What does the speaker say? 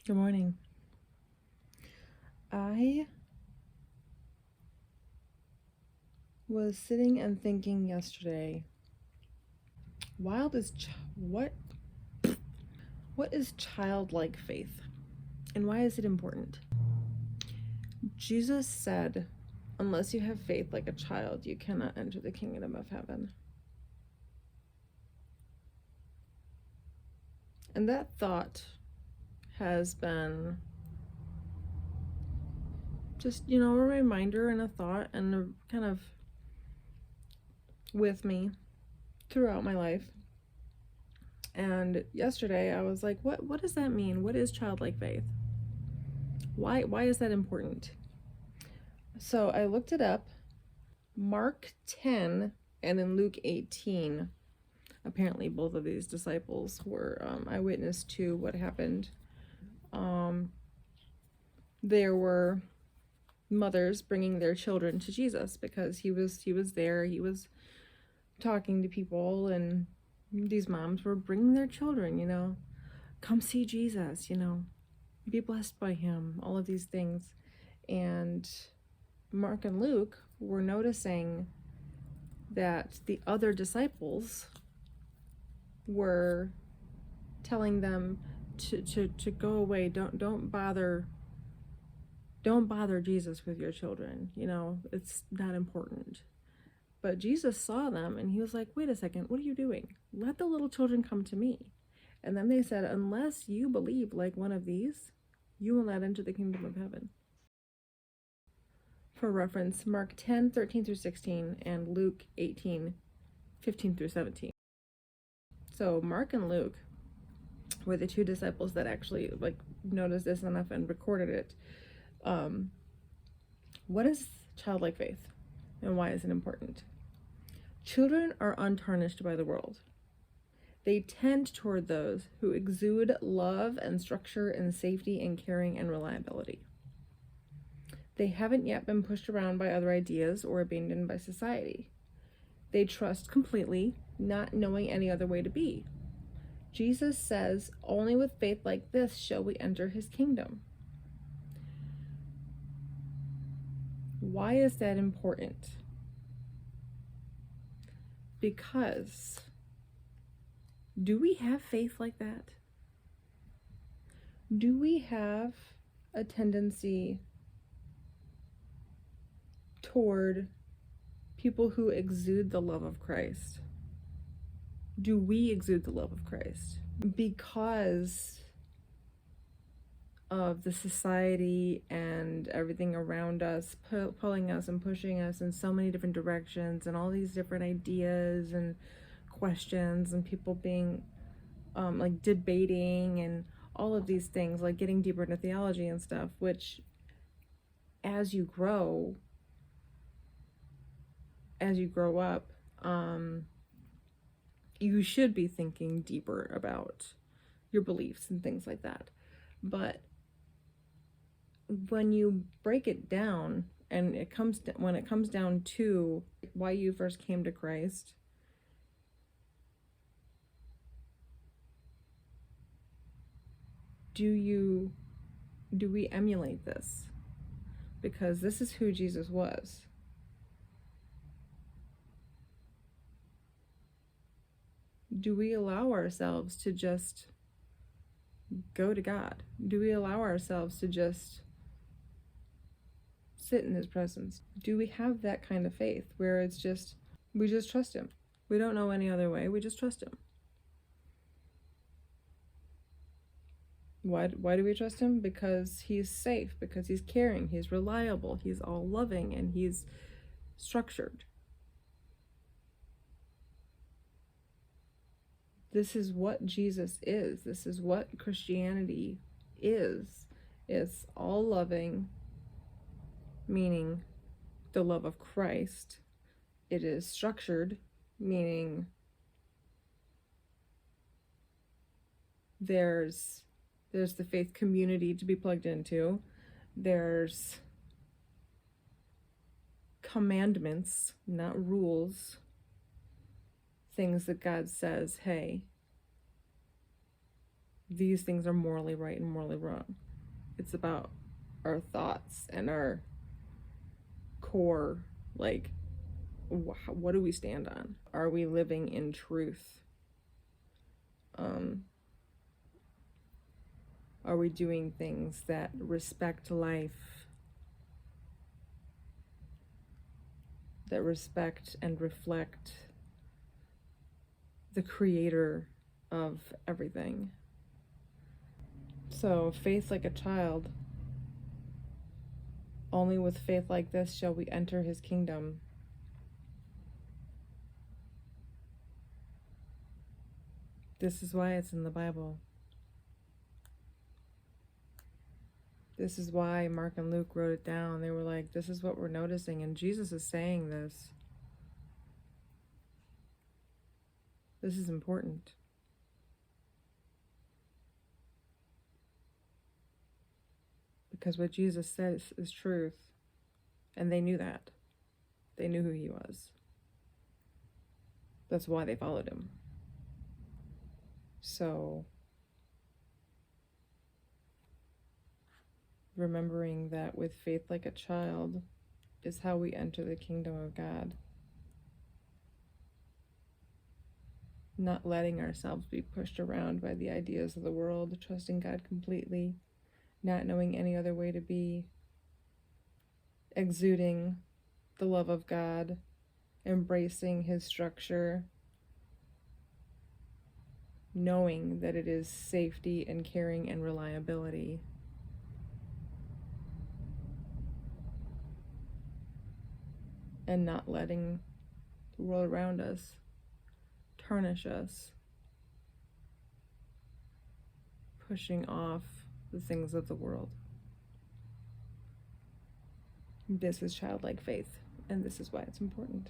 Good morning. I was sitting and thinking yesterday, wild is what is childlike faith and why is it important? Jesus said, unless you have faith like a child, you cannot enter the kingdom of heaven. And that thought has been just, a reminder and a thought and a kind of with me throughout my life. And yesterday I was like, what does that mean? What is childlike faith? Why is that important? So I looked it up. Mark 10 and in Luke 18, apparently both of these disciples were eyewitness to what happened. There were mothers bringing their children to Jesus because he was there. He was talking to people, and these moms were bringing their children. Come see Jesus. Be blessed by him. All of these things, and Mark and Luke were noticing that the other disciples were telling them to go away. Don't bother Jesus with your children. It's not important. But Jesus saw them and he was like, wait a second, what are you doing? Let the little children come to me. And then they said, unless you believe like one of these, you will not enter the kingdom of heaven. For reference, Mark 10:13-16 and Luke 18:15-17. So Mark and Luke were the two disciples that actually noticed this enough and recorded it. What is childlike faith and why is it important? Children are untarnished by the world. They tend toward those who exude love and structure and safety and caring and reliability. They haven't yet been pushed around by other ideas or abandoned by society. They trust completely, not knowing any other way to be. Jesus says, only with faith like this shall we enter his kingdom. Why is that important? Because do we have faith like that? Do we have a tendency toward people who exude the love of Christ? Do we exude the love of Christ? Because of the society and everything around us pulling us and pushing us in so many different directions, and all these different ideas and questions, and people being debating and all of these things, getting deeper into theology and stuff, which as you grow up, you should be thinking deeper about your beliefs and things like that. But when you break it down and when it comes down to why you first came to Christ, do we emulate this? Because this is who Jesus was. Do we allow ourselves to just go to God? Do we allow ourselves to just sit in his presence? Do we have that kind of faith where it's just, we just trust him? We don't know any other way. We just trust him. Why do we trust him? Because he's safe, because he's caring, he's reliable, he's all loving, and he's structured. This is what Jesus is. This is what Christianity is. It's all loving, meaning the love of Christ. It is structured, meaning there's the faith community to be plugged into. There's commandments, not rules. Things that God says, hey, these things are morally right and morally wrong. It's about our thoughts and our core, like, what do we stand on? Are we living in truth? Are we doing things that respect life, that respect and reflect the creator of everything? So, faith like a child. Only with faith like this shall we enter his kingdom. This is why it's in the Bible. This is why Mark and Luke wrote it down. They were like, this is what we're noticing, and Jesus is saying this. This is important. Because what Jesus says is truth. And they knew that. They knew who he was. That's why they followed him. So, remembering that with faith like a child is how we enter the kingdom of God. Not letting ourselves be pushed around by the ideas of the world, trusting God completely, not knowing any other way to be, exuding the love of God, embracing his structure, knowing that it is safety and caring and reliability. And not letting the world around us tarnish us, pushing off the things of the world. This is childlike faith, and this is why it's important.